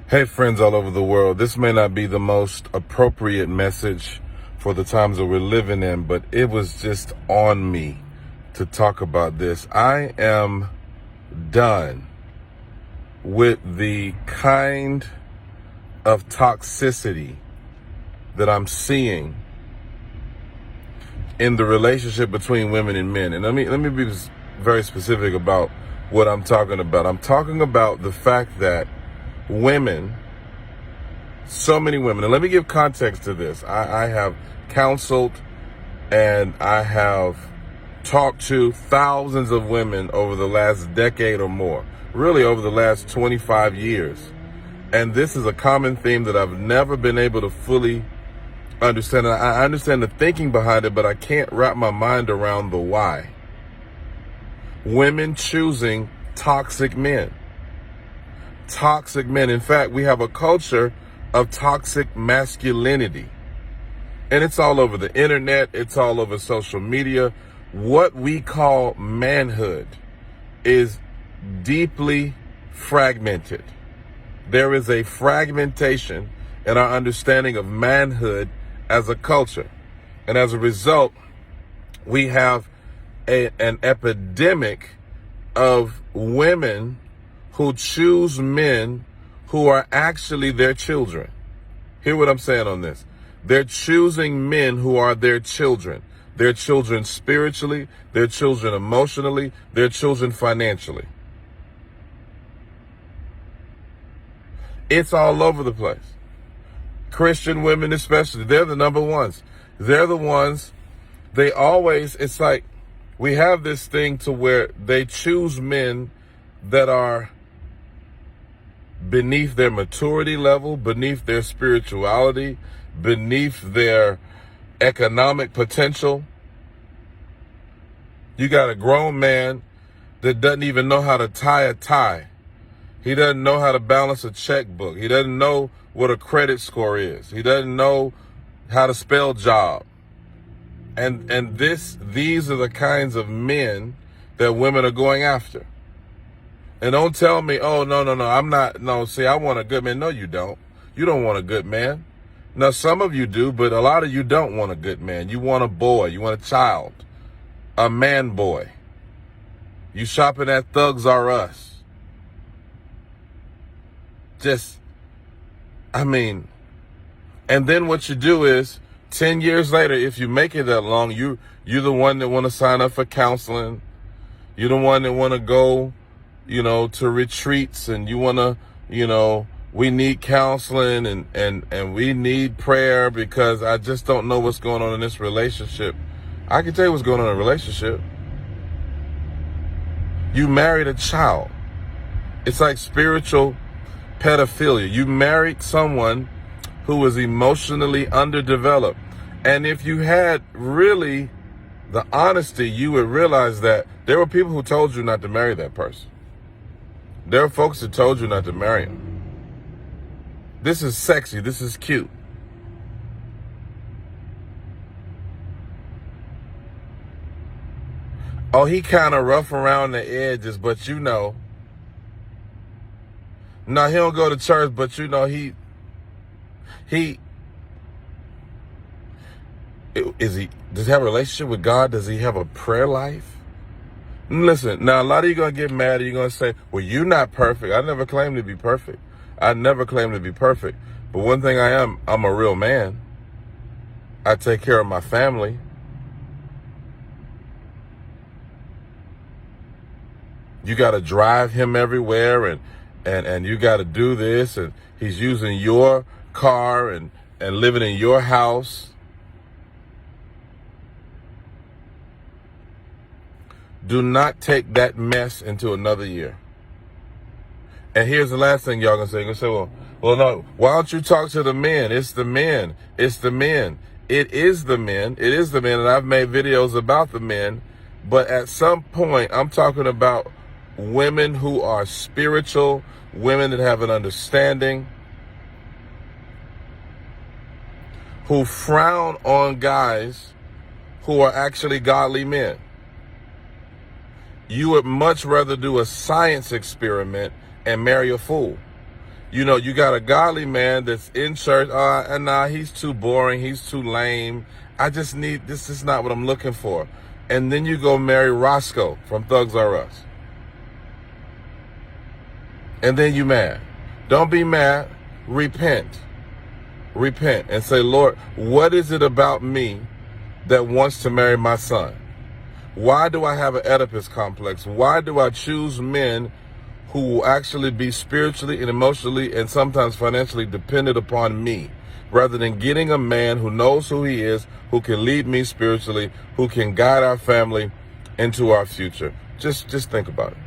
Hey friends all over the world, this may not be the most appropriate message for the times that we're living in, but it was just on me to talk about this. I am done with the kind of toxicity that I'm seeing in the relationship between women and men. And let me be very specific about what I'm talking about. I'm talking about the fact that women, so many women, and let me give context to this. I have counseled and I have talked to thousands of women over the last decade or more, really over the last 25 years. And this is a common theme that I've never been able to fully understand. I understand the thinking behind it, but I can't wrap my mind around the why. Women choosing toxic men. Toxic men. In fact, we have a culture of toxic masculinity. And it's all over the internet. It's all over social media. What we call manhood is deeply fragmented. There is a fragmentation in our understanding of manhood as a culture. And as a result, we have an epidemic of women who choose men who are actually their children. Hear what I'm saying on this. They're choosing men who are their children. Their children spiritually, their children emotionally, their children financially. It's all over the place. Christian women especially, they're the number ones. They're the ones, it's like we have this thing to where they choose men that are beneath their maturity level, beneath their spirituality, beneath their economic potential. You got a grown man that doesn't even know how to tie a tie. He doesn't know how to balance a checkbook. He doesn't know what a credit score is. He doesn't know how to spell job. And these are the kinds of men that women are going after. And don't tell me, oh, no, see, I want a good man. No, you don't. You don't want a good man. Now, some of you do, but a lot of you don't want a good man. You want a boy. You want a child. A man boy. You shopping at Thugs R Us. And then what you do is 10 years later, if you make it that long, you're the one that want to sign up for counseling. You're the one that want to go, to retreats, and you want to, we need counseling and we need prayer because I just don't know what's going on in this relationship. I can tell you what's going on in a relationship. You married a child. It's like spiritual pedophilia. You married someone who was emotionally underdeveloped. And if you had really the honesty, you would realize that there were people who told you not to marry that person. There are folks that told you not to marry him. This is sexy. This is cute. Oh, he kind of rough around the edges, but No, he don't go to church, but he does he have a relationship with God? Does he have a prayer life? Listen, now a lot of you going to get mad and you're going to say, well, you're not perfect. I never claimed to be perfect. But one thing I'm a real man. I take care of my family. You got to drive him everywhere and you got to do this, and he's using your car and living in your house. Do not take that mess into another year. And here's the last thing y'all gonna say. You're gonna say, well, no, why don't you talk to the men? It's the men. It's the men. It is the men. It is the men. And I've made videos about the men. But at some point, I'm talking about women who are spiritual, women that have an understanding, who frown on guys who are actually godly men. You would much rather do a science experiment and marry a fool. You got a godly man that's in church, and nah, he's too boring, he's too lame. This is not what I'm looking for. And then you go marry Roscoe from Thugs R Us. And then you mad. Don't be mad. Repent. Repent and say, Lord, what is it about me that wants to marry my son? Why do I have an Oedipus complex? Why do I choose men who will actually be spiritually and emotionally and sometimes financially dependent upon me, rather than getting a man who knows who he is, who can lead me spiritually, who can guide our family into our future? Just think about it.